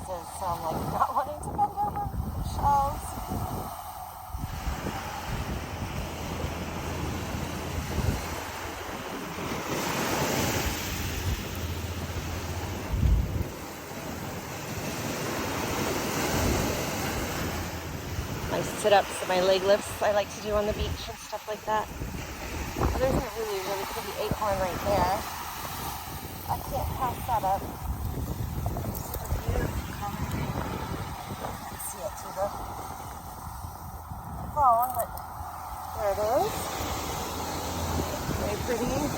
noises, so I'm like not wanting to bend over shelves. My sit-ups and my leg lifts I like to do on the beach and stuff like that. Oh, there's a really, really pretty acorn right there. I can't pass that up. Super beautiful. Can't see it through the phone, but there it is. Very pretty.